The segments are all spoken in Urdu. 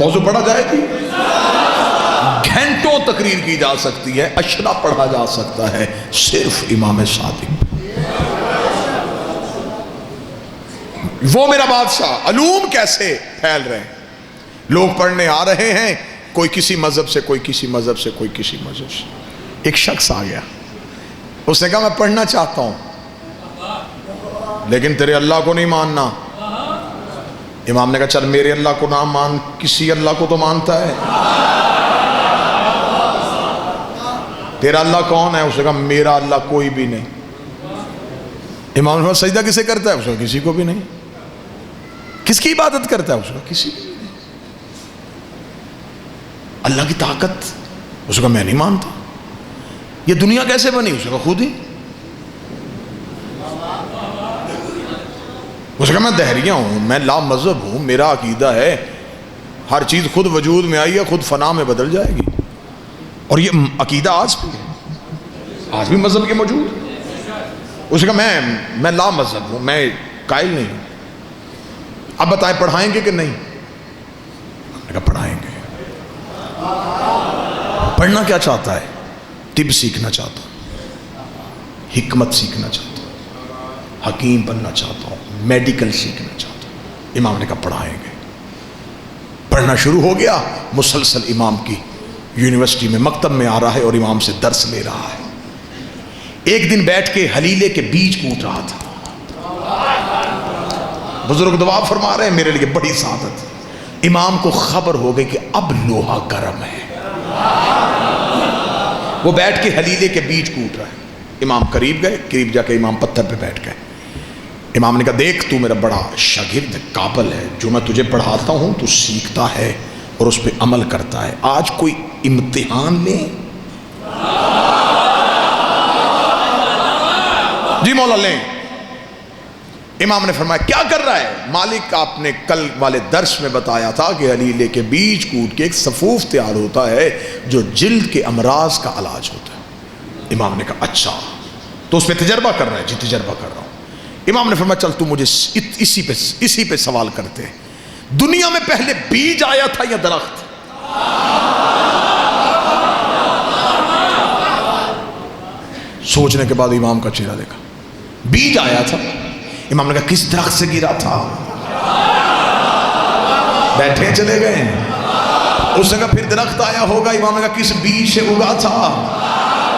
موضوع پڑھا جائے گی، گھنٹوں تقریر کی جا سکتی ہے، اشرا پڑھا جا سکتا ہے صرف امام صادق۔ وہ میرا بادشاہ، علوم کیسے پھیل رہے ہیں، لوگ پڑھنے آ رہے ہیں، کوئی کسی مذہب سے، کوئی کسی مذہب سے، کوئی کسی مذہب سے۔ ایک شخص آ گیا، اس نے کہا میں پڑھنا چاہتا ہوں لیکن تیرے اللہ کو نہیں ماننا۔ امام نے کہا چل میرے اللہ کو نہ مان، کسی اللہ کو تو مانتا ہے، تیرا اللہ کون ہے؟ اس نے کہا میرا اللہ کوئی بھی نہیں۔ امام نے کہا سجدہ کسے کرتا ہے؟ اس نے کہا کسی کو بھی نہیں۔ کس کی عبادت کرتا ہے؟ اس نے کہا کسی کو بھی نہیں۔ اللہ کی طاقت؟ اس نے کہا میں نہیں مانتا۔ یہ دنیا کیسے بنی؟ اس نے کہا خود ہی۔ اس نے کہا میں دہریہ ہوں، میں لا مذہب ہوں، میرا عقیدہ ہے ہر چیز خود وجود میں آئی ہے، خود فنا میں بدل جائے گی، اور یہ عقیدہ آج بھی ہے، آج بھی مذہب کے موجود ہے۔ اس نے کہا میں لا مذہب ہوں، میں قائل نہیں ہوں۔ اب بتائیں پڑھائیں گے کہ نہیں؟ میں نے کہا پڑھائیں گے۔ پڑھنا کیا چاہتا ہے؟ طب سیکھنا چاہتا ہوں، حکمت سیکھنا چاہتا ہوں، حکیم بننا چاہتا ہوں، میڈیکل سیکھنا چاہتا ہوں۔ امام نے کہا پڑھائیں گے۔ پڑھنا شروع ہو گیا، مسلسل امام کی یونیورسٹی میں مکتب میں آ رہا ہے اور امام سے درس لے رہا ہے۔ ایک دن بیٹھ کے حلیلے کے بیج کوٹ رہا تھا۔ بزرگ دعا فرما رہے ہیں میرے لیے بڑی سعادت۔ امام کو خبر ہو گئی کہ اب لوہا گرم ہے، وہ بیٹھ کے حلیلے کے بیج کوٹ رہا ہے۔ امام قریب گئے، قریب جا کے امام پتھر پہ بیٹھ گئے۔ امام نے کہا دیکھ تو میرا بڑا شاگرد قابل ہے، جو میں تجھے پڑھاتا ہوں تو سیکھتا ہے اور اس پہ عمل کرتا ہے، آج کوئی امتحان لیں؟ جی مولا لیں۔ امام نے فرمایا کیا کر رہا ہے؟ مالک آپ نے کل والے درس میں بتایا تھا کہ حلیلے کے بیج کوٹ کے ایک صفوف تیار ہوتا ہے جو جلد کے امراض کا علاج ہوتا ہے۔ امام نے کہا اچھا، تو اس پہ تجربہ کر رہا ہے؟ جی تجربہ کر رہا ہوں۔ امام نے فرمایا چل تو مجھے اسی پہ سوال کرتے ہیں، دنیا میں پہلے بیج آیا تھا یا درخت؟ سوچنے کے بعد امام کا چہرہ دیکھا، بیج آیا تھا۔ امام نے کہا کس درخت سے گرا تھا؟ بیٹھے چلے گئے۔ اس نے کہا پھر درخت آیا ہوگا۔ امام نے کہا کس بیج سے اگا تھا؟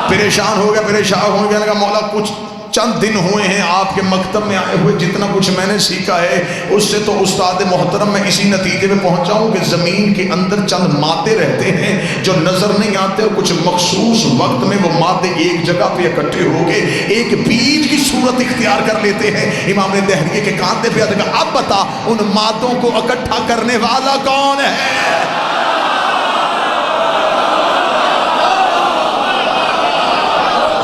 پریشان ہو گیا، پریشان ہو گیا، کہا مولا کچھ چند دن ہوئے ہیں آپ کے مکتب میں آئے ہوئے، جتنا کچھ میں نے سیکھا ہے اس سے تو استاد محترم میں اسی نتیجے میں پہنچا ہوں کہ زمین کے اندر چند مادے رہتے ہیں جو نظر نہیں آتے، اور کچھ مخصوص وقت میں وہ مادے ایک جگہ پہ اکٹھے ہو کے ایک بیج کی صورت اختیار کر لیتے ہیں۔ امام نے دہریے کے کاندھے پہ کہا اب بتا ان مادوں کو اکٹھا کرنے والا کون ہے؟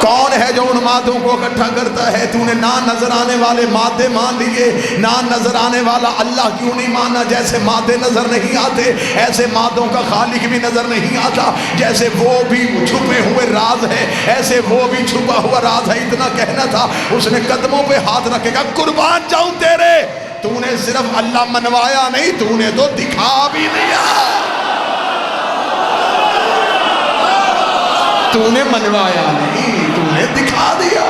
کون ہے جو ان مادوں کو اکٹھا کرتا ہے؟ تو نے نہ نظر آنے والے مادے مان لیے، نہ نظر آنے والا اللہ کیوں نہیں مانا؟ جیسے مادے نظر نہیں آتے ایسے مادوں کا خالق بھی نظر نہیں آتا، جیسے وہ بھی چھپے ہوئے راز ہے ایسے وہ بھی چھپا ہوا راز ہے۔ اتنا کہنا تھا، اس نے قدموں پہ ہاتھ رکھے گا قربان جاؤں تیرے، تو نے صرف اللہ منوایا نہیں، تو نے تو دکھا بھی دیا، تو نے منوایا نہیں، تو نے دکھا دیا۔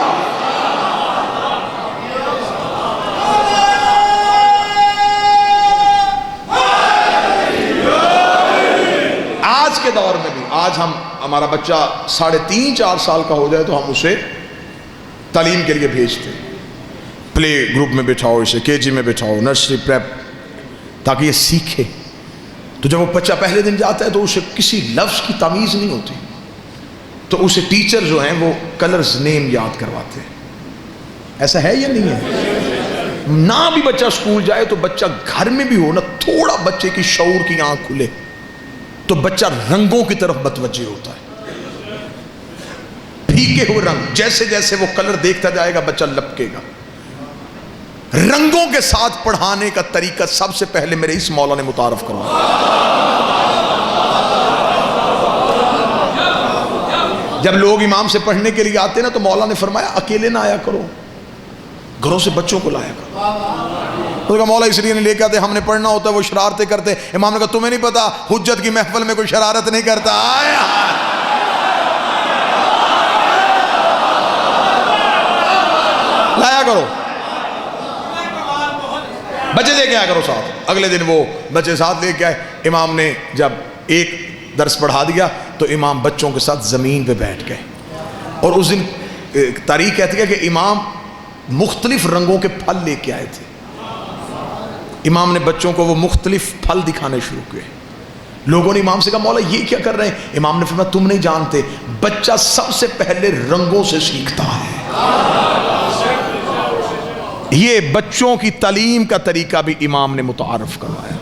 آج کے دور میں بھی، آج ہمارا بچہ 3.5-4 سال کا ہو جائے تو ہم اسے تعلیم کے لیے بھیجتے ہیں، پلے گروپ میں بٹھاؤ، اسے KG میں بٹھاؤ، نرسری پریپ، تاکہ یہ سیکھے۔ تو جب وہ بچہ پہلے دن جاتا ہے تو اسے کسی لفظ کی تمیز نہیں ہوتی، تو اسے ٹیچر جو ہیں وہ کلرز نیم یاد کرواتے ہیں۔ ایسا ہے یا نہیں ہے؟ نہ بھی بچہ اسکول جائے تو بچہ گھر میں بھی ہو نا، تھوڑا بچے کی شعور کی آنکھ کھلے تو بچہ رنگوں کی طرف متوجہ ہوتا ہے، پھیکے ہوئے رنگ، جیسے جیسے وہ کلر دیکھتا جائے گا بچہ لپکے گا۔ رنگوں کے ساتھ پڑھانے کا طریقہ سب سے پہلے میرے اس مولا نے متعارف کروایا۔ جب لوگ امام سے پڑھنے کے لیے آتے نا تو مولا نے فرمایا اکیلے نہ آیا کرو، گھروں سے بچوں کو لایا کرو، اس کا مولا اس لیے نہیں لے کے آتے، ہم نے پڑھنا ہوتا ہے، وہ شرارتیں کرتے. امام نے کہا تمہیں نہیں پتا حجت کی محفل میں کوئی شرارت نہیں کرتا. آیا لایا کرو بچے لے کے آیا کرو ساتھ. اگلے دن وہ بچے ساتھ لے کے آئے. امام نے جب ایک درس پڑھا دیا تو امام بچوں کے ساتھ زمین پہ بیٹھ گئے. اور اس دن تاریخ کہتی ہے کہ امام مختلف رنگوں کے پھل لے کے آئے تھے. امام نے بچوں کو وہ مختلف پھل دکھانے شروع کیے. لوگوں نے امام سے کہا مولا یہ کیا کر رہے ہیں؟ امام نے فرمایا تم نہیں جانتے، بچہ سب سے پہلے رنگوں سے سیکھتا ہے. یہ بچوں کی تعلیم کا طریقہ بھی امام نے متعارف کروایا.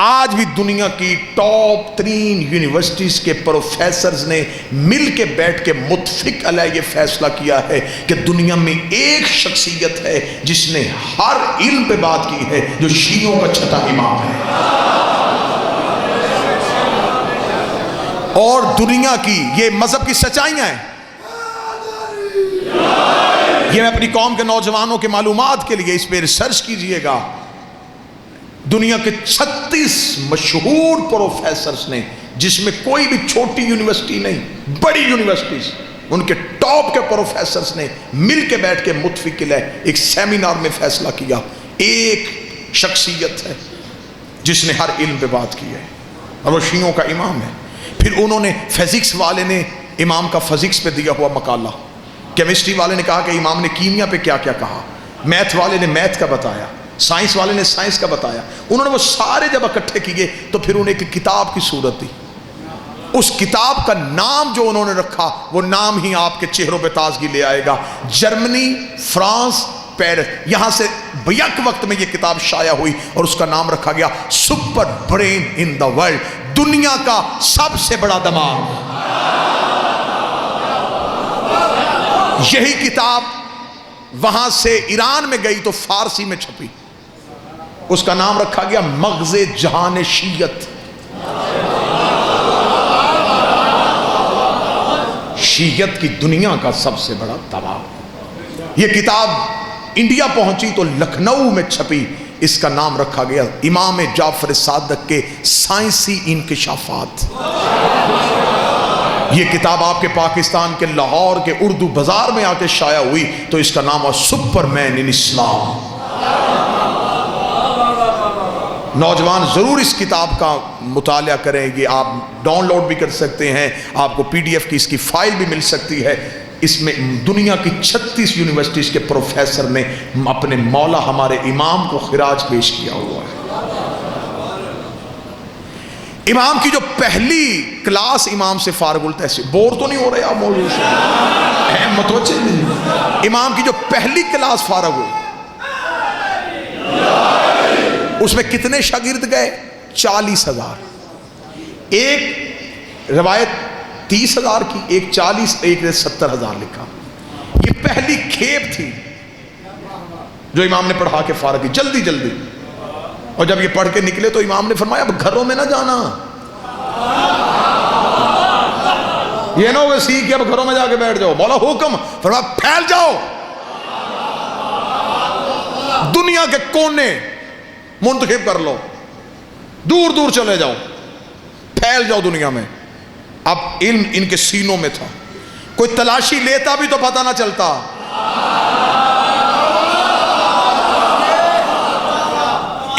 آج بھی دنیا کی ٹاپ 3 یونیورسٹیز کے پروفیسرز نے مل کے بیٹھ کے متفق علیہ یہ فیصلہ کیا ہے کہ دنیا میں ایک شخصیت ہے جس نے ہر علم پہ بات کی ہے، جو شیعوں کا چھٹا امام ہے. اور دنیا کی یہ مذہب کی سچائیاں ہیں. یہ میں اپنی قوم کے نوجوانوں کے معلومات کے لیے اس پہ ریسرچ کیجئے گا. دنیا کے 36 مشہور پروفیسرز نے، جس میں کوئی بھی چھوٹی یونیورسٹی نہیں، بڑی یونیورسٹیز، ان کے ٹاپ کے پروفیسرز نے مل کے بیٹھ کے متفق علیہ ایک سیمینار میں فیصلہ کیا ایک شخصیت ہے جس نے ہر علم پہ بات کی ہے اور وہ شیعوں کا امام ہے. پھر انہوں نے فزکس والے نے امام کا فزکس پہ دیا ہوا مقالہ، کیمسٹری والے نے کہا کہ امام نے کیمیا پہ کیا کیا کہا، میتھ والے نے میتھ کا بتایا، سائنس والے نے سائنس کا بتایا. انہوں نے وہ سارے جب اکٹھے کیے تو پھر انہیں ایک کتاب کی صورت دی. اس کتاب کا نام جو انہوں نے رکھا وہ نام ہی آپ کے چہروں پہ تازگی لے آئے گا. جرمنی، فرانس، پیرس، یہاں سے بیک وقت میں یہ کتاب شائع ہوئی اور اس کا نام رکھا گیا super brain in the world, دنیا کا سب سے بڑا دماغ. یہی کتاب وہاں سے ایران میں گئی تو فارسی میں چھپی. اس کا نام رکھا گیا مغز جہان شیعت. شیعت کی دنیا کا سب سے بڑا دماغ. یہ کتاب انڈیا پہنچی تو لکھنؤ میں چھپی. اس کا نام رکھا گیا امام جعفر صادق کے سائنسی انکشافات. یہ کتاب آپ کے پاکستان کے لاہور کے اردو بازار میں آ کے شائع ہوئی تو اس کا نام ہے سپر مین ان اسلام. نوجوان ضرور اس کتاب کا مطالعہ کریں. یہ آپ ڈاؤن لوڈ بھی کر سکتے ہیں، آپ کو PDF کی اس کی فائل بھی مل سکتی ہے. اس میں دنیا کی 36 یونیورسٹیز کے پروفیسر نے اپنے مولا ہمارے امام کو خراج پیش کیا ہوا ہے. امام کی جو پہلی کلاس امام سے فارغ التحصیل، بور تو نہیں ہو رہے آپ موضوع سے؟ متوجہ نہیں. امام کی جو پہلی کلاس فارغ ہوئی اس میں کتنے شاگرد گئے؟ 40,000. ایک روایت 30,000 کی، ایک 40، ایک نے 70,000 لکھا. یہ پہلی کھیپ تھی جو امام نے پڑھا کے فارغ کی جلدی جلدی. اور جب یہ پڑھ کے نکلے تو امام نے فرمایا اب گھروں میں نہ جانا. یہ نہ ہوگا سیکھ کے اب گھروں میں جا کے بیٹھ جاؤ. مولا حکم فرمایا پھیل جاؤ، دنیا کے کونے منتخب کر لو، دور دور چلے جاؤ، پھیل جاؤ دنیا میں. اب علم ان کے سینوں میں تھا. کوئی تلاشی لیتا بھی تو پتہ نہ چلتا.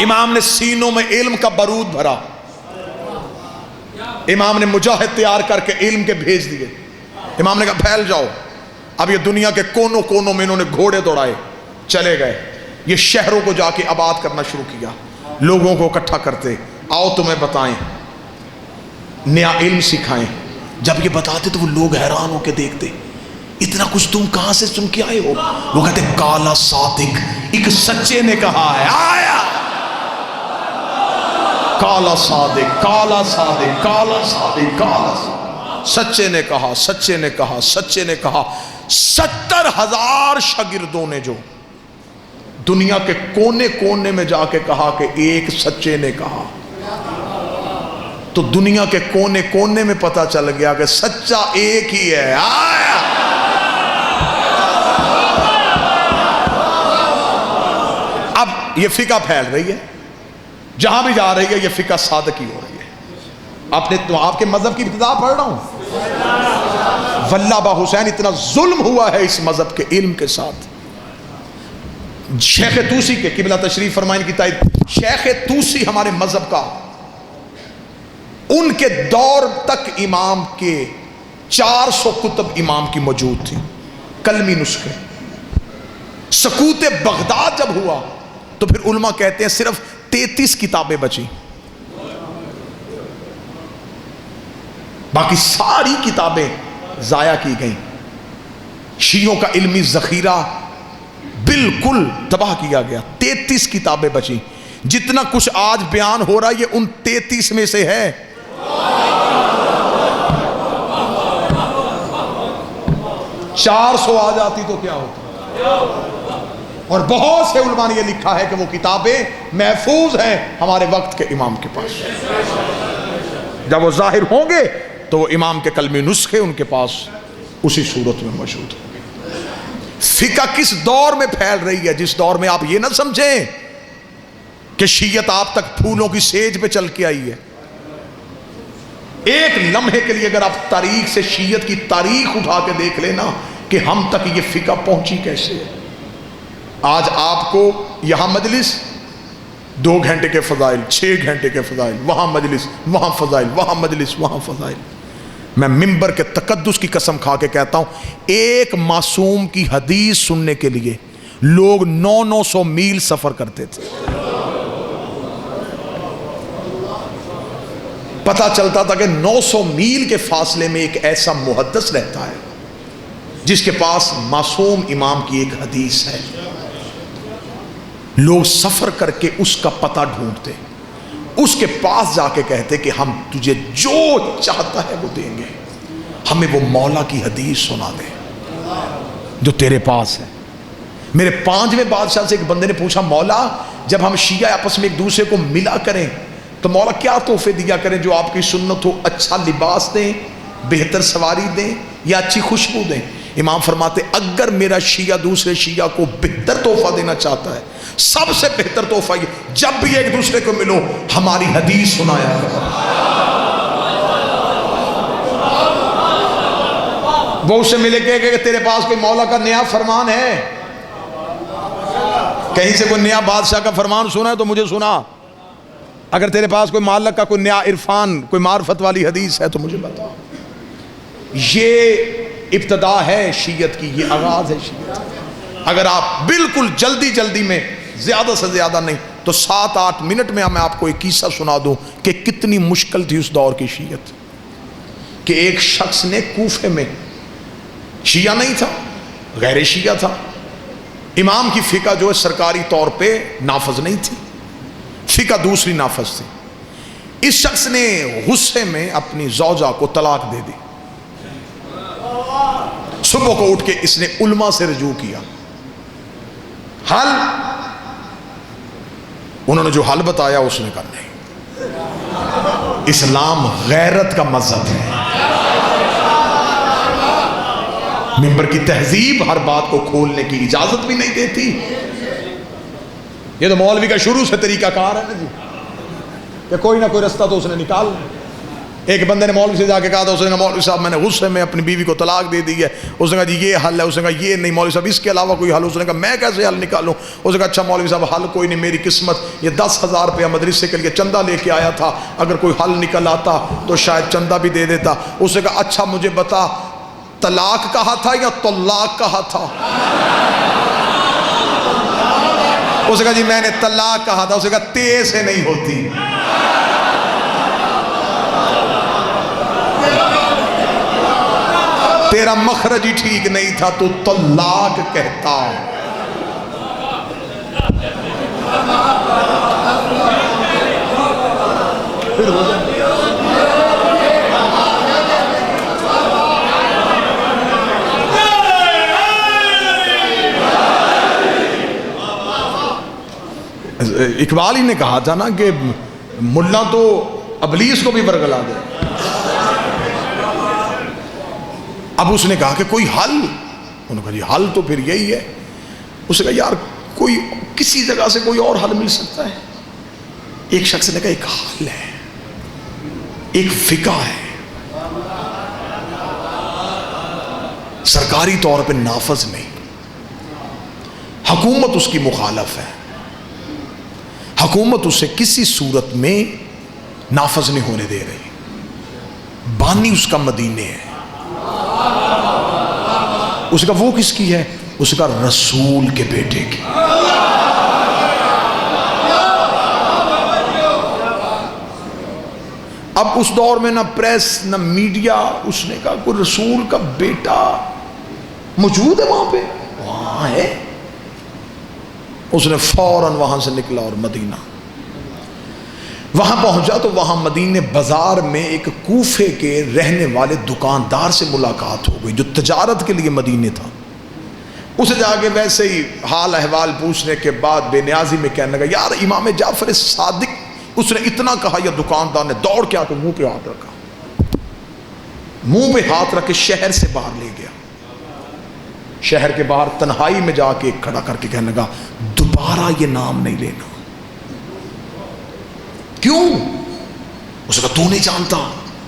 امام نے سینوں میں علم کا بارود بھرا. امام نے مجاہد تیار کر کے علم کے بھیج دیے. امام نے کہا پھیل جاؤ. اب یہ دنیا کے کونوں کونوں میں انہوں نے گھوڑے دوڑائے، چلے گئے. یہ شہروں کو جا کے آباد کرنا شروع کیا، لوگوں کو اکٹھا کرتے، آؤ تمہیں بتائیں، نیا علم سکھائیں. جب یہ بتاتے تو وہ لوگ حیران ہو کے دیکھتے، اتنا کچھ تم کہاں سے سن کے آئے ہو؟ وہ کہتے کالا صادق، ایک سچے نے کہا ہے. آیا کالا صادق، کالا صادق، کالا صادق، کالا صادق. سچے نے کہا، سچے نے کہا، سچے نے کہا. 70,000 شاگردوں نے جو دنیا کے کونے کونے میں جا کے کہا کہ ایک سچے نے کہا، تو دنیا کے کونے کونے میں پتہ چل گیا کہ سچا ایک ہی ہے. آیا اب یہ فقہ پھیل رہی ہے، جہاں بھی جا رہی ہے یہ فقہ صادقی ہو رہی ہے. آپ کے مذہب کی ابتدا پڑھ رہا ہوں. واللہ با حسین اتنا ظلم ہوا ہے اس مذہب کے علم کے ساتھ. شیخ طوسی کے قبلہ تشریف فرمائیں کی تائید، شیخ طوسی ہمارے مذہب کا، ان کے دور تک امام کے 400 کتب امام کی موجود تھی، کلمی نسخے. سقوط بغداد جب ہوا تو پھر علماء کہتے ہیں صرف 33 کتابیں بچی، باقی ساری کتابیں ضائع کی گئیں. شیعوں کا علمی ذخیرہ بالکل تباہ کیا گیا. 33 کتابیں بچی. جتنا کچھ آج بیان ہو رہا ہے یہ ان 33 میں سے ہے. 400 آ جاتی تو کیا ہوتا. اور بہت سے علماء نے یہ لکھا ہے کہ وہ کتابیں محفوظ ہیں ہمارے وقت کے امام کے پاس. جب وہ ظاہر ہوں گے تو وہ امام کے کلمی نسخے ان کے پاس اسی صورت میں موجود ہیں. فقہ کس دور میں پھیل رہی ہے؟ جس دور میں آپ یہ نہ سمجھیں کہ شیعت آپ تک پھولوں کی سیج پہ چل کے آئی ہے. ایک لمحے کے لیے اگر آپ تاریخ سے شیعت کی تاریخ اٹھا کے دیکھ لینا کہ ہم تک یہ فقہ پہنچی کیسے ہے. آج آپ کو یہاں مجلس 2 گھنٹے کے فضائل، 6 گھنٹے کے فضائل، وہاں مجلس، وہاں فضائل، وہاں مجلس، وہاں فضائل. میں منبر کے تقدس کی قسم کھا کے کہتا ہوں ایک معصوم کی حدیث سننے کے لیے لوگ 900 میل سفر کرتے تھے. پتہ چلتا تھا کہ 900 میل کے فاصلے میں ایک ایسا محدث رہتا ہے جس کے پاس معصوم امام کی ایک حدیث ہے. لوگ سفر کر کے اس کا پتہ ڈھونڈتے، اس کے پاس جا کے کہتے کہ ہم تجھے جو چاہتا ہے وہ دیں گے، ہمیں وہ مولا کی حدیث سنا دے جو تیرے پاس ہے. میرے 5ویں بادشاہ سے ایک بندے نے پوچھا مولا جب ہم شیعہ آپس میں ایک دوسرے کو ملا کریں تو مولا کیا تحفے دیا کریں جو آپ کی سنت ہو؟ اچھا لباس دیں، بہتر سواری دیں یا اچھی خوشبو دیں؟ امام فرماتے اگر میرا شیعہ دوسرے شیعہ کو بہتر تحفہ دینا چاہتا ہے سب سے بہتر تحفہ یہ جب بھی ایک دوسرے کو ملو ہماری حدیث سنایا کرو. وہ اسے ملے کہ تیرے پاس کوئی مولا کا نیا فرمان ہے؟ کہیں سے کوئی نیا بادشاہ کا فرمان سنا ہے تو مجھے سنا. اگر تیرے پاس کوئی مالک کا کوئی نیا عرفان، کوئی معرفت والی حدیث ہے تو مجھے بتا. یہ ابتدا ہے شیعت کی، یہ آغاز ہے شیعت. اگر آپ بالکل جلدی میں زیادہ سے زیادہ نہیں تو 7-8 منٹ میں میں آپ کو ایک قصہ سنا دوں کہ کتنی مشکل تھی اس دور کی شیعت. کہ ایک شخص نے کوفے میں، شیعہ نہیں تھا، غیر شیعہ تھا، امام کی فقہ جو ہے سرکاری طور پہ نافذ نہیں تھی، فقہ دوسری نافذ تھی. اس شخص نے غصے میں اپنی زوجہ کو طلاق دے دی. صبح کو اٹھ کے اس نے علماء سے رجوع کیا. حل انہوں نے جو حل بتایا اس نے کہا نہیں، اسلام غیرت کا مذہب ہے. منبر کی تہذیب ہر بات کو کھولنے کی اجازت بھی نہیں دیتی. یہ تو مولوی کا شروع سے طریقہ کار ہے نا جی کہ کوئی نہ کوئی رستہ تو اس نے نکال. ایک بندے نے مولوی سے جا کے کہا تھا، اس نے کہا مولوی صاحب میں نے غصے میں اپنی بیوی کو طلاق دے دی ہے. اس نے کہا جی یہ حل ہے. اس نے کہا یہ نہیں مولوی صاحب اس کے علاوہ کوئی حل. اس نے کہا میں کیسے حل نکالوں؟ اس نے کہا اچھا مولوی صاحب حل کوئی نہیں، میری قسمت یہ 10,000 روپیہ مدرسے کے لیے چندہ لے کے آیا تھا، اگر کوئی حل نکل آتا تو شاید چندہ بھی دے دیتا. اس نے کہا اچھا مجھے بتا طلاق کہا تھا یا طلاق کہا تھا؟ اس نے کہا جی میں نے طلاق کہا تھا. اس نے کہا تے سے نہیں ہوتی، تیرا مخرج ہی ٹھیک نہیں تھا، تو طلاق کہتا. پھر ہو جائے اقبال ہی نے کہا تھا نا کہ ملا تو ابلیس کو بھی برگلا دے. اب اس نے کہا کہ کوئی حل؟ انہوں نے کہا جی حل تو پھر یہی ہے. اس نے کہا یار کوئی کسی جگہ سے کوئی اور حل مل سکتا ہے؟ ایک شخص نے کہا ایک حل ہے، ایک فقہ ہے، سرکاری طور پہ نافذ نہیں، حکومت اس کی مخالف ہے، حکومت اسے کسی صورت میں نافذ نہیں ہونے دے رہی، بانی اس کا مدینے ہے۔ اس کا وہ کس کی ہے؟ اس کا رسول کے بیٹے کی۔ اب اس دور میں نہ پریس نہ میڈیا، اس نے کہا کوئی رسول کا بیٹا موجود ہے وہاں پہ؟ وہاں ہے۔ اس نے فوراً وہاں سے نکلا اور مدینہ وہاں پہنچا تو وہاں مدینے بازار میں ایک کوفے کے رہنے والے دکاندار سے ملاقات ہو گئی جو تجارت کے لیے مدینے تھا۔ اسے جا کے ویسے ہی حال احوال پوچھنے کے بعد بے نیازی میں کہنے لگا یار امام جعفر صادق، اس نے اتنا کہا یا دکاندار نے دوڑ کے آ کے منہ پہ ہاتھ رکھا، منہ پہ ہاتھ رکھ کے شہر سے باہر لے گیا۔ شہر کے باہر تنہائی میں جا کے کھڑا کر کے کہنے لگا دوبارہ یہ نام نہیں لینا۔ کیوں؟ اس نے کہا تو نہیں جانتا،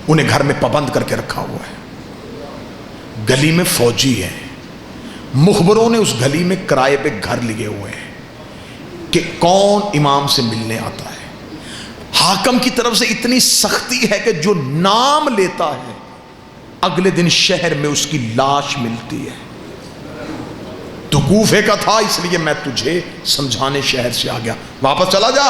انہیں گھر میں پابند کر کے رکھا ہوا ہے، گلی میں فوجی ہے، مخبروں نے اس گلی میں کرائے پہ گھر لیے ہوئے ہیں کہ کون امام سے ملنے آتا ہے۔ حاکم کی طرف سے اتنی سختی ہے کہ جو نام لیتا ہے اگلے دن شہر میں اس کی لاش ملتی ہے۔ تو کوفے کا تھا اس لیے میں تجھے سمجھانے شہر سے آ گیا، واپس چلا جا،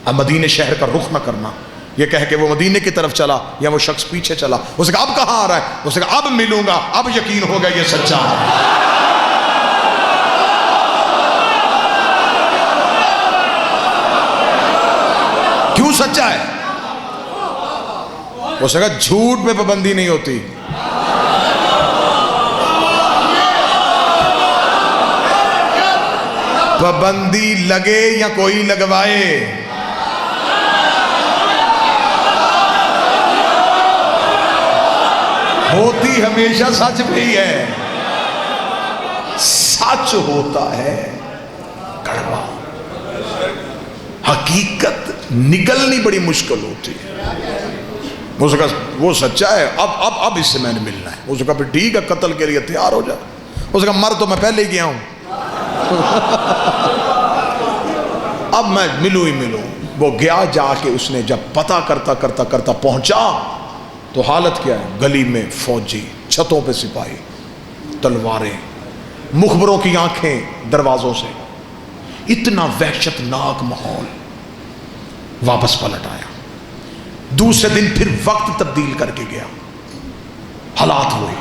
اب مدینے شہر کا رخ نہ کرنا۔ یہ کہہ کے وہ مدینے کی طرف چلا، یا وہ شخص پیچھے چلا۔ اس نے کہا اب کہاں آ رہا ہے؟ اس نے کہا اب ملوں گا، اب یقین ہوگا یہ سچا ہے۔ کیوں سچا ہے؟ اس نے کہا جھوٹ پہ پابندی نہیں ہوتی، پابندی لگے یا کوئی لگوائے، ہوتی ہمیشہ سچ پہ ہی ہے۔ سچ ہوتا ہے کڑوا، حقیقت نکلنی بڑی مشکل ہوتی ہے۔ اس کا وہ سچا ہے، اب اس سے میں نے ملنا ہے۔ اس کا پھر ٹھیک ہے، قتل کے لیے تیار ہو جا۔ اس کا مر تو میں پہلے ہی گیا ہوں، اب میں ملوں ہی ملوں۔ وہ گیا، جا کے اس نے جب پتہ کرتا کرتا کرتا پہنچا تو حالت کیا ہے؟ گلی میں فوجی، چھتوں پہ سپاہی، تلواریں، مخبروں کی آنکھیں دروازوں سے، اتنا وحشت ناک ماحول۔ واپس پلٹ آیا، دوسرے دن پھر وقت تبدیل کر کے گیا، حالات ہوئے،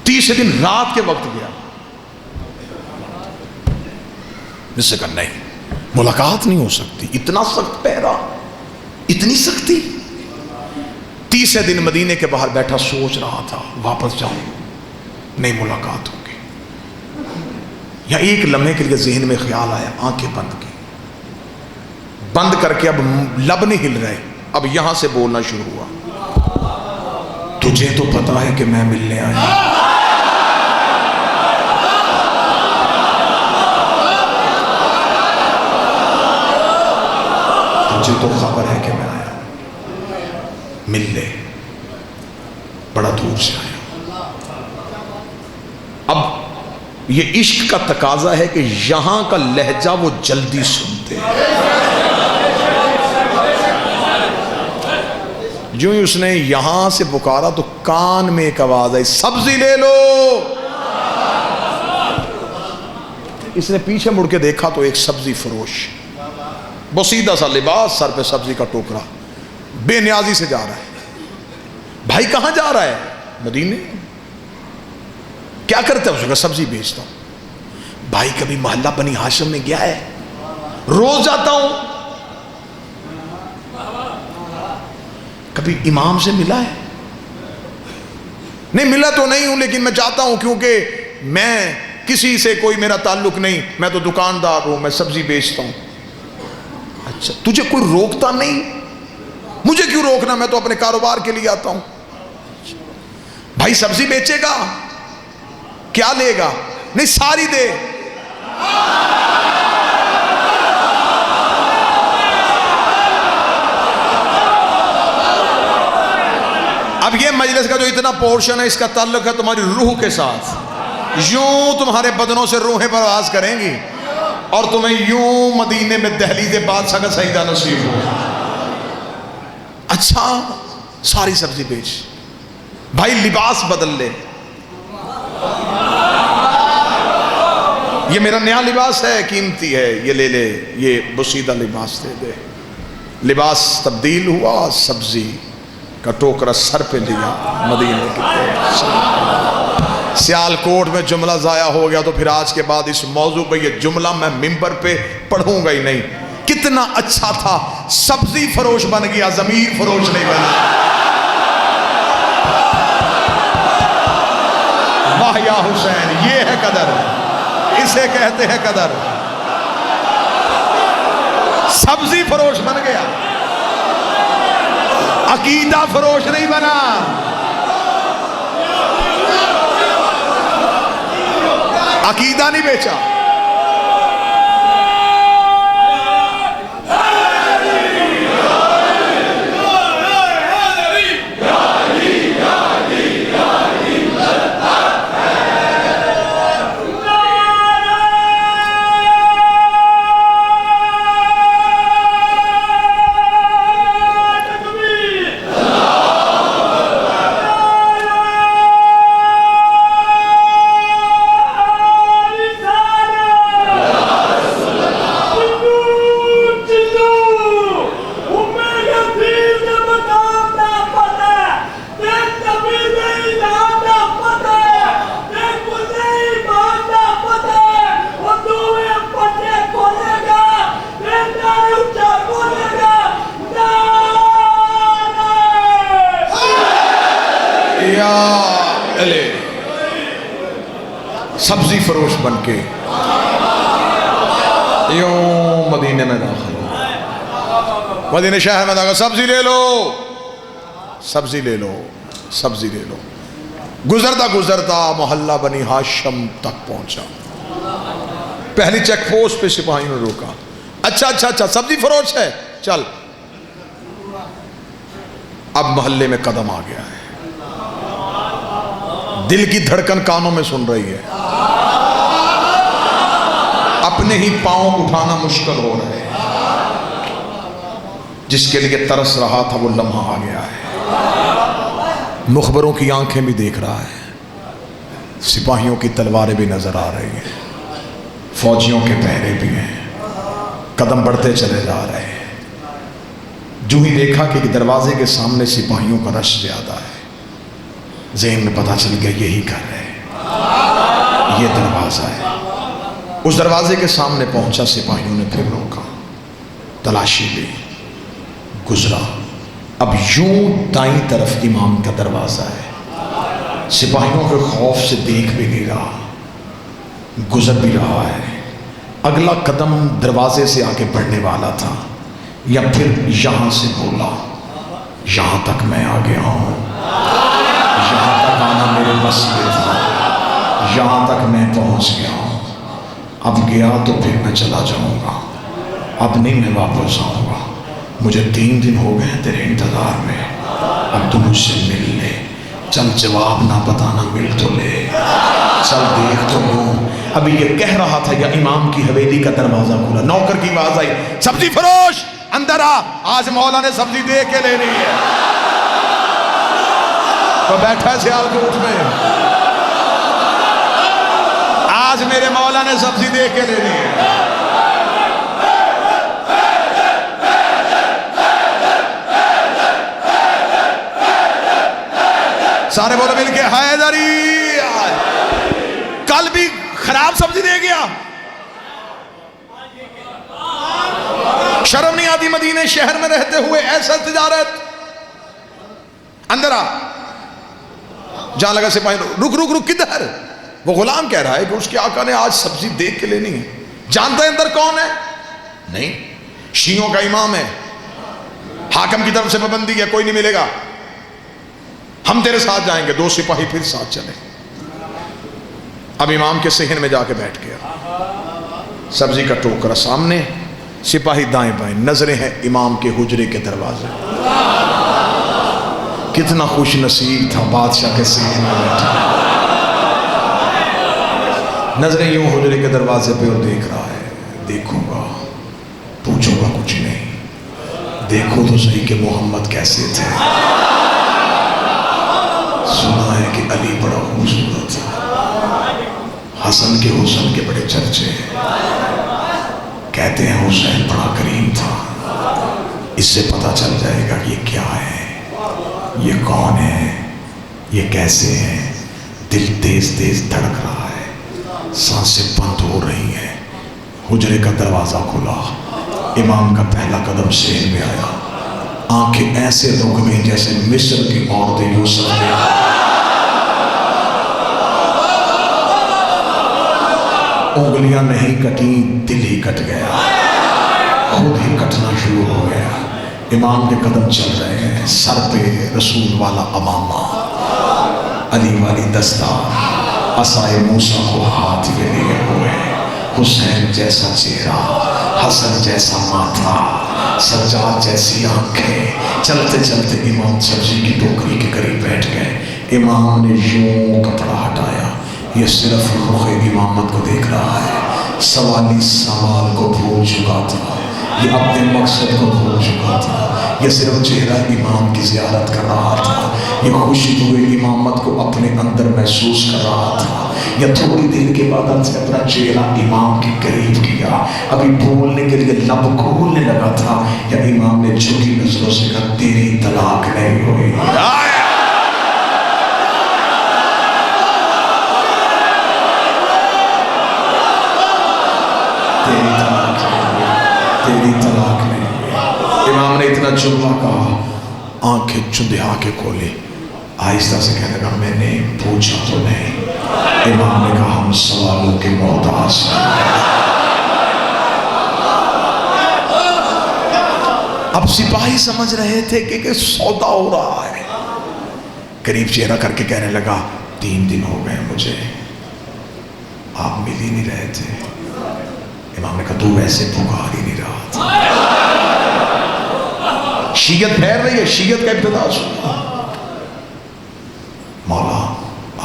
تیسرے دن رات کے وقت گیا، جس سے کہا نہیں ملاقات نہیں ہو سکتی، اتنا سخت پہرا، اتنی سختی۔ تیسرے دن مدینے کے باہر بیٹھا سوچ رہا تھا واپس جاؤں، نہیں ملاقات ہوگی۔ یا ایک لمحے کے لیے ذہن میں خیال آیا، آنکھیں بند کی، بند کر کے اب لب نہیں ہل رہے، اب یہاں سے بولنا شروع ہوا، تجھے تو پتا ہے کہ میں ملنے آیا، تجھے تو خبر ہے کہ میں آیا، مل لے، بڑا دور سے آیا۔ اب یہ عشق کا تقاضا ہے کہ یہاں کا لہجہ وہ جلدی سنتے ہیں۔ جو ہی اس نے یہاں سے پکارا تو کان میں ایک آواز آئی، سبزی لے لو۔ اس نے پیچھے مڑ کے دیکھا تو ایک سبزی فروش، بسیدہ سا لباس، سر پہ سبزی کا ٹوکرا، بے نیازی سے جا رہا ہے۔ بھائی کہاں جا رہا ہے؟ مدینے۔ کیا کرتا ہے؟ اس کا سبزی بیچتا ہوں۔ بھائی کبھی محلہ بنی ہاشم میں گیا ہے؟ روز جاتا ہوں۔ کبھی امام سے ملا ہے؟ نہیں ملا تو نہیں ہوں، لیکن میں چاہتا ہوں، کیونکہ میں کسی سے کوئی میرا تعلق نہیں، میں تو دکاندار ہوں، میں سبزی بیچتا ہوں۔ اچھا تجھے کوئی روکتا نہیں؟ مجھے کیوں روکنا، میں تو اپنے کاروبار کے لیے آتا ہوں۔ بھائی سبزی بیچے گا؟ کیا لے گا؟ نہیں ساری دے۔ اب یہ مجلس کا جو اتنا پورشن ہے اس کا تعلق ہے تمہاری روح کے ساتھ. یوں تمہارے بدنوں سے روحیں پرواز کریں گی اور تمہیں یوں مدینے میں دہلیز بادشاہ کا سجدہ نصیب ہو. اچھا ساری سبزی بیچ بھائی, لباس بدل لے. یہ میرا نیا لباس ہے, قیمتی ہے, یہ لے لے, یہ بسیدہ لباس دے دے. لباس تبدیل ہوا, سبزی کا ٹوکرا سر پہ لیا, مدینے کی سیال کوٹ میں جملہ ضائع ہو گیا تو پھر آج کے بعد اس موضوع پہ یہ جملہ میں ممبر پہ پڑھوں گا ہی نہیں. کتنا اچھا تھا, سبزی فروش بن گیا, ضمیر فروش نہیں بنا. واہ یا حسین, یہ ہے قدر, اسے کہتے ہیں قدر. سبزی فروش بن گیا, عقیدہ فروش نہیں بنا. عقیدہ نہیں بیچا. سبزی فروش بن کے یوں مدینے میں داخل ہو, مدینے شہر میں داخل, سبزی لے لو, سبزی لے لو, سبزی لے لو. گزرتا گزرتا محلہ بنی ہاشم تک پہنچا. پہلی چیک پوسٹ پہ سپاہیوں نے روکا. اچھا اچھا اچھا سبزی فروش ہے, چل. اب محلے میں قدم آ گیا ہے, دل کی دھڑکن کانوں میں سن رہی ہے, اپنے ہی پاؤں اٹھانا مشکل ہو رہا ہے. جس کے لیے ترس رہا تھا وہ لمحہ آ گیا ہے. مخبروں کی آنکھیں بھی دیکھ رہا ہے, سپاہیوں کی تلواریں بھی نظر آ رہی ہیں, فوجیوں کے پہرے بھی ہیں. قدم بڑھتے چلے جا رہے ہیں. جو ہی دیکھا کہ دروازے کے سامنے سپاہیوں کا رش زیادہ ہے, ذہن میں پتہ چل گیا یہی گھر ہے, یہ دروازہ ہے. اس دروازے کے سامنے پہنچا, سپاہیوں نے پھر روکا, تلاشی لی, گزرا. اب یوں دائیں طرف امام کا دروازہ ہے. سپاہیوں کے خوف سے دیکھ بھی نہیں رہا, گزر بھی رہا ہے. اگلا قدم دروازے سے آگے بڑھنے والا تھا, یا پھر یہاں سے بولا یہاں تک میں آ گیا ہوں, یہاں تک آنا میرے بس میں تھا, یہاں تک میں پہنچ گیا ہوں. اب گیا تو پھر میں چلا جاؤں گا, اب نہیں میں واپس آؤں گا. مجھے 3 دن ہو گئے ہیں تیرے انتظار میں, اب تو مجھ سے مل لے. چل جواب نہ بتانا, مل تو لے, چل دیکھ تو لوں. ابھی یہ کہہ رہا تھا یا امام کی حویلی کا دروازہ کھلا, نوکر کی آواز آئی, سبزی فروش اندر آ, آج مولا نے سبزی دے کے لینی ہے. تو بیٹھا سیال کوٹ میں, آج میرے مولا نے سبزی دے کے لینی ہے. سارے بولو مل کے حیدری. کل بھی خراب سبزی دے گیا, شرم نہیں آتی مدینے شہر میں رہتے ہوئے ایسا تجارت. اندر آ. جہاں لگا سپاہی, رک رک رک, کدھر؟ وہ غلام کہہ رہا ہے کہ اس کے آقا نے آج سبزی دیکھ کے لینی ہے. جانتا ہے اندر کون ہے؟ نہیں, شیعوں کا امام ہے, حاکم کی طرف سے پابندی ہے, کوئی نہیں ملے گا, ہم تیرے ساتھ جائیں گے. 2 سپاہی پھر ساتھ چلے. اب امام کے صحن میں جا کے بیٹھ گیا. سبزی کا ٹوکرا سامنے، سپاہی دائیں بائیں، نظریں ہیں امام کے حجرے کے دروازے۔ کتنا خوش نصیب تھا بادشاہ کے سینے میں بیٹھا، نظریں یوں حجرے کے دروازے پہ اور دیکھ رہا ہے۔ دیکھوں گا، پوچھوں گا کچھ نہیں، دیکھو تو صحیح کہ محمد کیسے تھے۔ سنا ہے کہ علی بڑا خوبصورت تھا، حسن کے حسن کے بڑے چرچے، کہتے ہیں حسین بڑا کریم تھا۔ اس سے پتہ چل جائے گا کہ یہ کیا ہے، یہ کون ہے، یہ کیسے ہیں۔ دل تیز تیز دھڑک رہا ہے، سانسیں بند ہو رہی ہیں۔ حجرے کا دروازہ کھلا، امام کا پہلا قدم سین میں آیا، آنکھیں ایسے رک گئی جیسے مصر کی عورتیں یوسف نے۔ انگلیاں نہیں کٹیں، دل ہی کٹ گیا، خود ہی کٹنا شروع ہو گیا۔ امام کے قدم چل رہے ہیں، سر پہ رسول والا امامہ، علی والی دستار، عصائے موسیٰ کو ہاتھ میں لیے ہوئے، حسین جیسا چہرہ، حسن جیسا ماتھا، سجاد جیسی آنکھیں۔ چلتے چلتے امام سبزی کی ٹوکری کے قریب بیٹھ گئے۔ امام نے یوں کپڑا ہٹایا، یہ صرف رخ امامت کو دیکھ رہا ہے، سوالی سوال کو بھول چکا تھا، یہ اپنے مقصد کو بھول چکا تھا، یہ صرف چہرہ امام کی زیارت کر رہا تھا، یہ خوشبو امامت کو اپنے اندر محسوس کر رہا تھا۔ یا تھوڑی دیر کے بعد ہم سے اپنا چہرہ امام کے قریب کیا، ابھی بولنے کے لیے لب کھولنے لگا تھا، یا امام نے جھکی نظروں سے کہا تیری طلاق نہیں ہوئی۔ تیری طلاق نہیں ہوئی۔ امام نے اتنا جملہ کہا، آنکھیں چندھا کے کھولے، آہستہ سے کہنے لگا میں نے پوچھا تو نہیں۔ امام نے کہا ہم سوالوں کے محتاج ہیں۔ اب سپاہی سمجھ رہے تھے کہ سودا ہو رہا ہے، قریب چہرہ کر کے کہنے لگا 3 دن ہو گئے مجھے، آپ مل ہی نہیں رہے تھے۔ امام نے کہا تو ویسے پکار ہی نہیں رہا تھا۔ شیعت پھیل رہی ہے، شیعت کا ابتدا سنا، مولا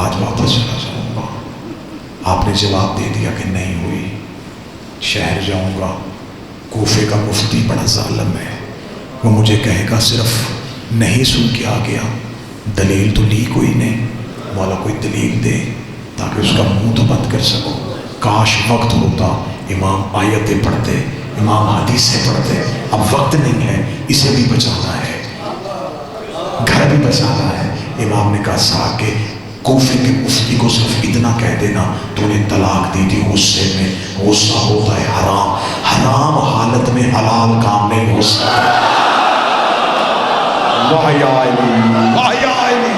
آج واپس چلا جاؤں گا۔ آپ نے جواب دے دیا کہ نہیں ہوئی، شہر جاؤں گا، کوفے کا مفتی بڑا ظالم ہے، وہ مجھے کہے گا صرف نہیں سن کے آ گیا، دلیل تو لی کوئی نہیں، مولا کوئی دلیل دے تاکہ اس کا منہ تو بند کر سکو۔ کاش وقت ہوتا، امام آیتیں پڑھتے، امام حدیثیں پڑھتے، اب وقت نہیں ہے، اسے بھی بچانا ہے، گھر بھی بچانا ہے۔ امام نے کہا صاحب کہ کوفے کے مفتی کو صرف اتنا کہہ دینا تو نے طلاق دی تھی غصے میں، غصہ ہوتا ہے حرام، حرام حالت میں حلال کام نہیں ہو سکتا۔ واہ یا علی، واہ یا علی۔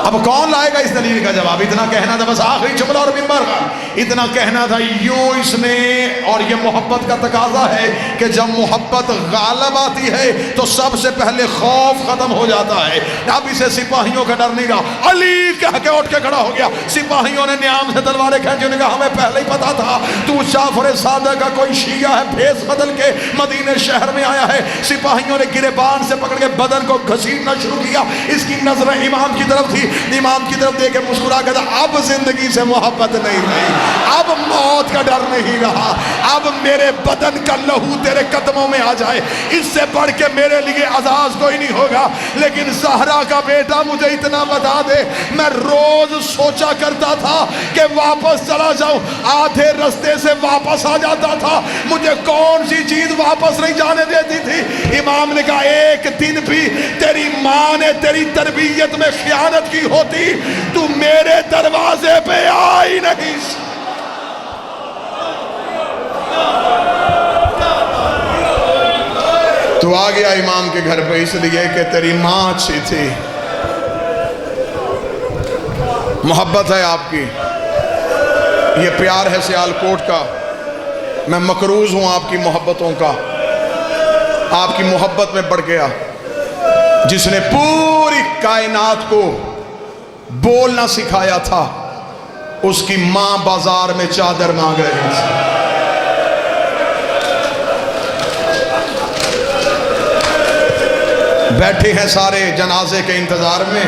اب کون لائے گا اس دلیل کا جواب؟ اتنا کہنا تھا بس، آخری جملہ اور منبر کا اتنا کہنا تھا، یوں اس نے، اور یہ محبت کا تقاضا ہے کہ جب محبت غالب آتی ہے تو سب سے پہلے خوف ختم ہو جاتا ہے۔ اب اسے سپاہیوں کا ڈر نہیں رہا، علی کہہ کے اٹھ کے کھڑا ہو گیا۔ سپاہیوں نے نیام سے تلواریں کھینچی، انہوں نے کہا ہمیں پہلے ہی پتا تھا تو جعفر صادق کا کوئی شیعہ ہے، بھیس بدل کے مدینے شہر میں آیا ہے۔ سپاہیوں نے گریبان سے پکڑ کے بدن کو گھسیٹنا شروع کیا، اس کی نظر امام کی طرف تھی، امام کی طرف دیکھ کے مسکرا کے کہا اب زندگی سے محبت نہیں رہی، اب موت کا ڈر نہیں رہا، اب میرے بدن کا لہو تیرے قدموں میں آ جائے، اس سے بڑھ کے میرے لیے عزاز کوئی نہیں ہوگا۔ لیکن زہرا کا بیٹا مجھے اتنا بتا دے، میں روز سوچا کرتا تھا کہ واپس چلا جاؤں، آدھے رستے سے واپس آ جاتا تھا، مجھے کون سی چیز واپس نہیں جانے دیتی تھی؟ امام نے کہا ایک دن بھی تیری ماں نے تیری تربیت میں خیانت کی ہوتی تو میرے دروازے پہ آئی نہیں۔ تو آ گیا امام کے گھر پہ اس لیے کہ تیری ماں اچھی تھی، محبت ہے آپ کی، یہ پیار ہے سیالکوٹ کا، میں مقروض ہوں آپ کی محبتوں کا۔ آپ کی محبت میں بڑھ گیا، جس نے پوری کائنات کو بولنا سکھایا تھا، اس کی ماں بازار میں چادر مانگ رہی تھی. بیٹھے ہیں سارے جنازے کے انتظار میں.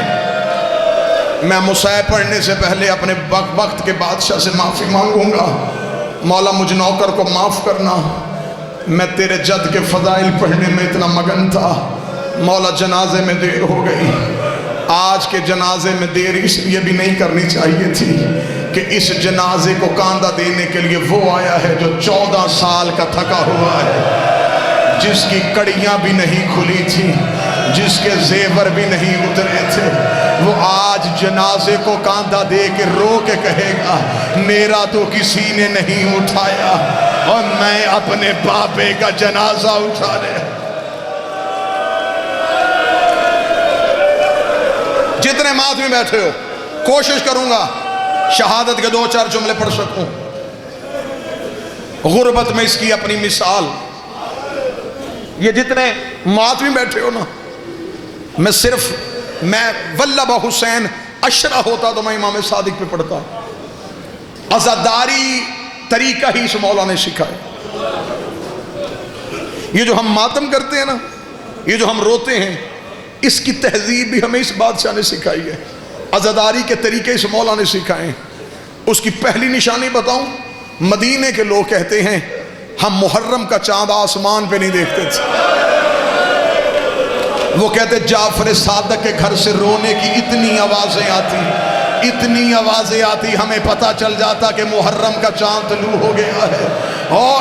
میں مصیب پڑھنے سے پہلے اپنے وقت کے بادشاہ سے معافی مانگوں گا. مولا مجھ نوکر کو معاف کرنا، میں تیرے جد کے فضائل پڑھنے میں اتنا مگن تھا. مولا جنازے میں دیر ہو گئی. آج کے جنازے میں دیر اس لیے بھی نہیں کرنی چاہیے تھی کہ اس جنازے کو کاندھا دینے کے لیے وہ آیا ہے جو 14 سال کا تھکا ہوا ہے، جس کی کڑیاں بھی نہیں کھلی تھی، جس کے زیور بھی نہیں اترے تھے. وہ آج جنازے کو کاندھا دے کے رو کے کہے گا میرا تو کسی نے نہیں اٹھایا اور میں اپنے باپے کا جنازہ اٹھا رہا. جتنے ماتھ میں بیٹھے ہو کوشش کروں گا شہادت کے 2-4 جملے پڑھ سکوں. غربت میں اس کی اپنی مثال. یہ جتنے ماتھ میں بیٹھے ہو نا، میں ولبہ حسین اشرا ہوتا تو میں امام صادق پہ پڑھتا. عزاداری طریقہ ہی اس مولا نے سکھایا. یہ جو ہم ماتم کرتے ہیں نا، یہ جو ہم روتے ہیں، اس کی تہذیب بھی ہمیں اس بادشاہ نے سکھائی ہے. عزاداری کے طریقے اس مولا نے سکھائے ہیں. اس کی پہلی نشانی بتاؤں، مدینے کے لوگ کہتے ہیں ہم محرم کا چاند آسمان پہ نہیں دیکھتے تھے. وہ کہتے جعفر صادق کے گھر سے رونے کی اتنی آوازیں آتی ہمیں پتہ چل جاتا کہ محرم کا چاند طلوع ہو گیا ہے.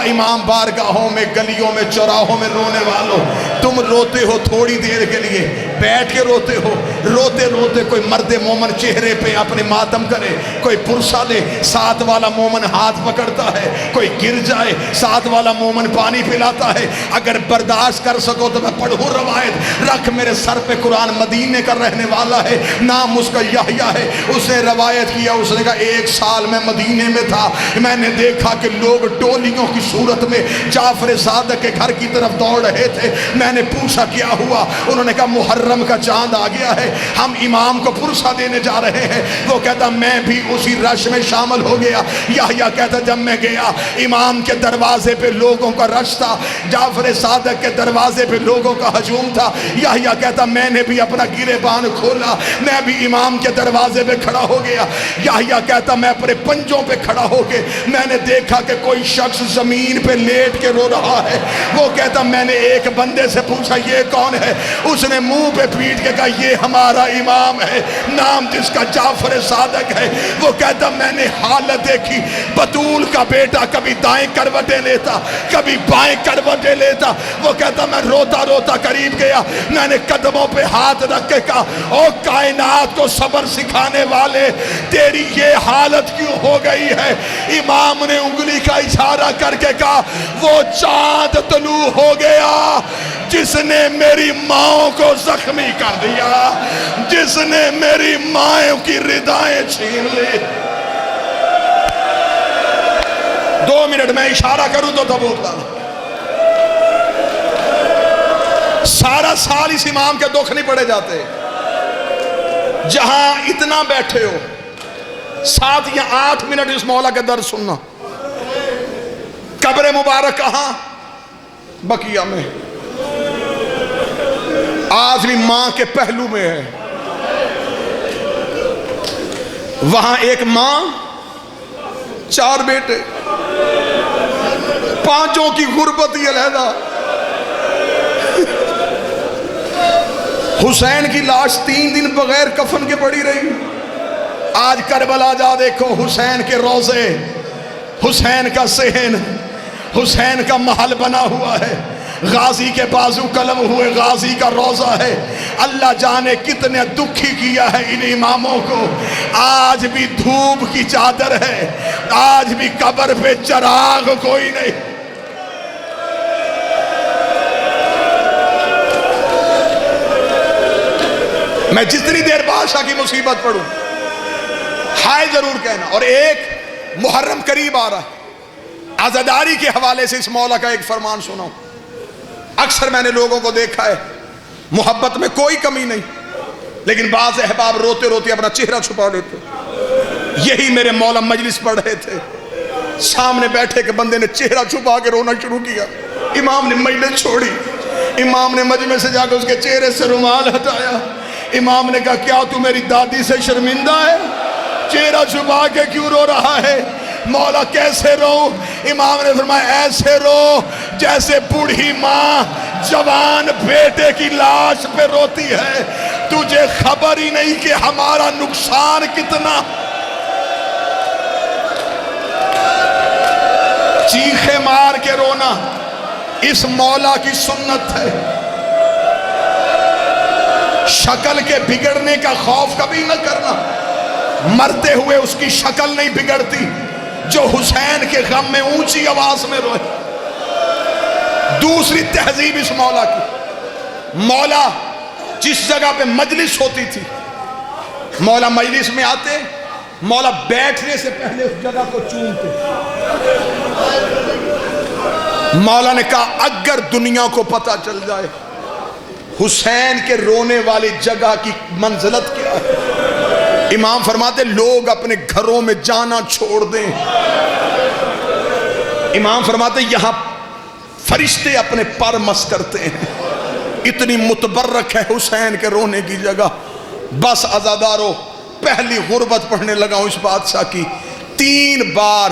امام بارگاہوں میں، گلیوں میں، چوراہوں میں رونے والوں، تم روتے ہو تھوڑی دیر کے لیے، بیٹھ کے روتے ہو. روتے روتے کوئی مرد مومن چہرے پہ اپنے ماتم کرے، کوئی پرسا دے، ساتھ والا مومن ہاتھ پکڑتا ہے، کوئی گر جائے، ساتھ والا مومن پانی پلاتا ہے. اگر برداشت کر سکو تو میں پڑھوں روایت. رکھ میرے سر پہ قرآن، مدینے کا رہنے والا ہے، نام اس کا یحییٰ ہے. اس نے روایت کیا، اس نے کہا 1 سال میں مدینے میں تھا، میں نے دیکھا کہ لوگ ٹولیوں کی صورت میں جعفر صادق کے گھر کی طرف دوڑ رہے تھے. میں نے پوچھا کیا ہوا؟ انہوں نے کہا محرم کا چاند آ گیا ہے، ہم امام کو پرسہ دینے جا رہے ہیں. وہ کہتا میں بھی اسی رش میں شامل ہو گیا. یحییٰ کہتا جب میں گیا، امام کے دروازے پہ لوگوں کا رش تھا، جعفر صادق کے دروازے پہ لوگوں کا ہجوم تھا. یحییٰ کہتا میں نے بھی اپنا گریبان کھولا، میں بھی امام کے دروازے پہ کھڑا ہو گیا. یحییٰ کہتا میں اپنے پنجوں پہ کھڑا ہو کے میں نے دیکھا کہ کوئی شخص زمین پہ لیٹ کے رو رہا ہے. وہ کہتا میں نے ایک بندے سے پوچھا یہ کون ہے؟ اس نے منہ پہ پیٹ کے کہا یہ ہمارا امام ہے، نام جس کا جعفر صادق ہے. وہ کہتا میں نے حالت دیکھی، بطول کا بیٹا کبھی دائیں کروٹیں لیتا، کبھی بائیں کروٹیں لیتا. وہ کہتا میں روتا روتا قریب گیا، میں نے قدموں پہ ہاتھ رکھ کے کہا او کائنات کو صبر سکھانے والے، تیری یہ حالت کیوں ہو گئی ہے؟ امام نے انگلی کا اشارہ کر کے کہا وہ چاند طلوع ہو گیا جس نے میری ماں کو زخمی کر دیا، جس نے میری ماں کی ردائیں چھین لی. 2 منٹ میں اشارہ کروں تو تبوک لانا. سارا سال اس امام کے دکھ نہیں پڑے جاتے. جہاں اتنا بیٹھے ہو، 7 یا 8 منٹ اس مولا کے درد سننا. قبر مبارک کہاں؟ بقیہ میں. آج بھی ماں کے پہلو میں ہے. وہاں ایک ماں، 4 بیٹے، 5 کی غربت ہی علیحدہ. حسین کی لاش 3 دن بغیر کفن کے پڑی رہی. آج کربلا جا دیکھو، حسین کے روزے، حسین کا صحن، حسین کا محل بنا ہوا ہے. غازی کے بازو قلم ہوئے، غازی کا روزہ ہے. اللہ جانے کتنے دکھی کیا ہے ان اماموں کو. آج بھی دھوپ کی چادر ہے، آج بھی قبر پہ چراغ کوئی نہیں. میں جتنی دیر بادشاہ کی مصیبت پڑھوں ہائے ضرور کہنا. اور ایک محرم قریب آ رہا ہے، عزاداری کے حوالے سے اس مولا کا ایک فرمان سناؤں. اکثر میں نے لوگوں کو دیکھا ہے محبت میں کوئی کمی نہیں، لیکن بعض احباب روتے روتے اپنا چہرہ چھپا لیتے. یہی میرے مولا مجلس پڑھ رہے تھے، سامنے بیٹھے کہ بندے نے چہرہ چھپا کے رونا شروع کیا، امام نے مجلس چھوڑی، امام نے مجمع سے جا کے اس کے چہرے سے رومال ہٹایا، امام نے کہا کیا تو میری دادی سے شرمندہ ہے؟ چہرہ چھپا کے کیوں رو رہا ہے؟ مولا کیسے رو؟ امام نے فرمایا ایسے رو جیسے بوڑھی ماں جوان بیٹے کی لاش پہ روتی ہے، تجھے خبر ہی نہیں کہ ہمارا نقصان کتنا۔ چیخے مار کے رونا اس مولا کی سنت ہے۔ شکل کے بگڑنے کا خوف کبھی نہ کرنا، مرتے ہوئے اس کی شکل نہیں بگڑتی جو حسین کے غم میں اونچی آواز میں روئے۔ دوسری تہذیب اس مولا کی، مولا جس جگہ پہ مجلس ہوتی تھی، مولا مجلس میں آتے، مولا بیٹھنے سے پہلے اس جگہ کو چومتے۔ مولا نے کہا اگر دنیا کو پتہ چل جائے حسین کے رونے والی جگہ کی منزلت کیا ہے، امام فرماتے لوگ اپنے گھروں میں جانا چھوڑ دیں۔ امام فرماتے یہاں فرشتے اپنے پر مس کرتے ہیں، اتنی متبرک ہے حسین کے رونے کی جگہ۔ بس عزادارو، پہلی غربت پڑھنے لگا ہوں اس بادشاہ کی۔ 3 بار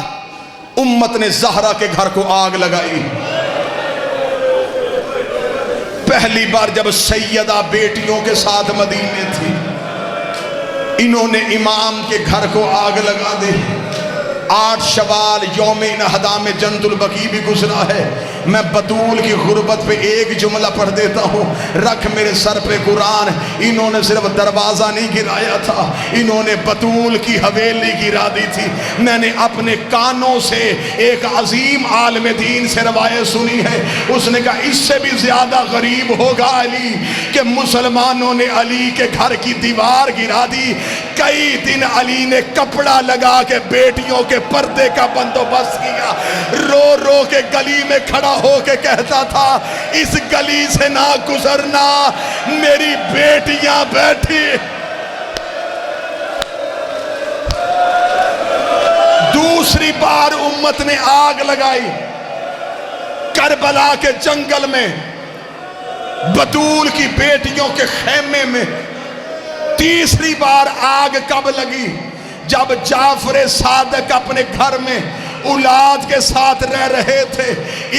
امت نے زہرا کے گھر کو آگ لگائی۔ پہلی بار جب سیدہ بیٹیوں کے ساتھ مدینے تھی، انہوں نے امام کے گھر کو آگ لگا دی۔ 8 شوال یوم نہدا میں جند البقیع بھی گزرا ہے۔ میں بطول کی غربت پہ ایک جملہ پڑھ دیتا ہوں، رکھ میرے سر پہ قرآن۔ انہوں نے صرف دروازہ نہیں گرایا تھا، انہوں نے بطول کی حویلی گرا دی تھی۔ میں نے اپنے کانوں سے ایک عظیم عالم دین سے روایت سنی ہے، اس نے کہا اس سے بھی زیادہ غریب ہوگا علی کہ مسلمانوں نے علی کے گھر کی دیوار گرا دی۔ کئی دن علی نے کپڑا لگا کے بیٹیوں کے پردے کا بندوبست کیا، رو رو کے گلی میں کھڑا ہو کے کہتا تھا اس گلی سے نہ گزرنا، میری بیٹیاں بیٹھی۔ دوسری بار امت نے آگ لگائی کربلا کے جنگل میں، بطول کی بیٹیوں کے خیمے میں۔ تیسری بار آگ کب لگی؟ جب جعفر صادق اپنے گھر میں اولاد کے ساتھ رہ رہے تھے،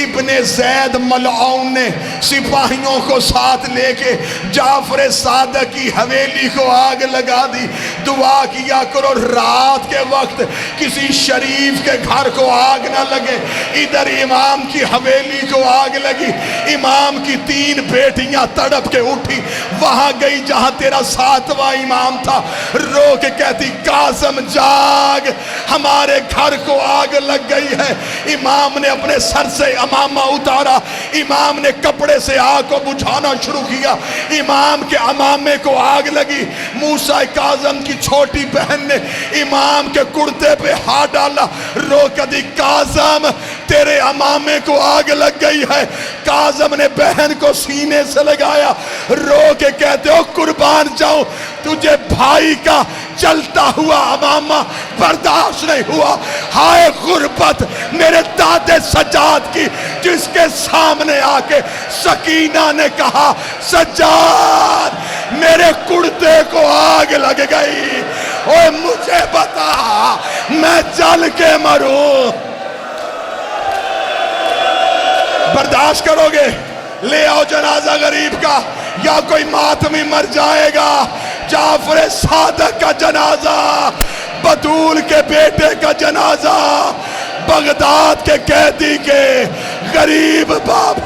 ابن زید ملعون نے سپاہیوں کو ساتھ لے کے جعفر صادق کی حویلی کو آگ لگا دی۔ دعا کیا کرو رات کے وقت کسی شریف کے گھر کو آگ نہ لگے۔ ادھر امام کی حویلی کو آگ لگی، امام کی 3 بیٹیاں تڑپ کے اٹھی، وہاں گئی جہاں تیرا 7واں امام تھا، رو کے کہتی قاسم جاگ، ہمارے گھر کو آگ لگ گئی ہے۔ امام نے اپنے سر سے امامہ اتارا، امام نے کپڑے سے آگ کو بجھانا شروع کیا، امام کے امامے کو آگ لگی۔ موسیٰ کاظم کی چھوٹی بہن نے امام کے کرتے پہ ہاتھ ڈالا، رو کے دی کاظم تیرے امامے کو آگ لگ گئی ہے۔ کاظم نے بہن کو سینے سے لگایا، رو کے کہتے ہو قربان جاؤں، تجھے بھائی کا جلتا ہوا امامہ برداشت نہیں ہوا۔ ہائے غربت میرے دادے سجاد کی، جس کے سامنے آ کے سکینہ نے کہا سجاد میرے کرتے کو آگ لگ گئی، اوہ مجھے بتا میں جل کے مروں۔ برداشت کرو گے؟ لے آؤ جنازہ غریب کا، یا کوئی ماتمی مر جائے گا۔ جعفر صادق کا جنازہ، بطول کے بیٹے کا جنازہ، بغداد کے قیدی کے غریب باپ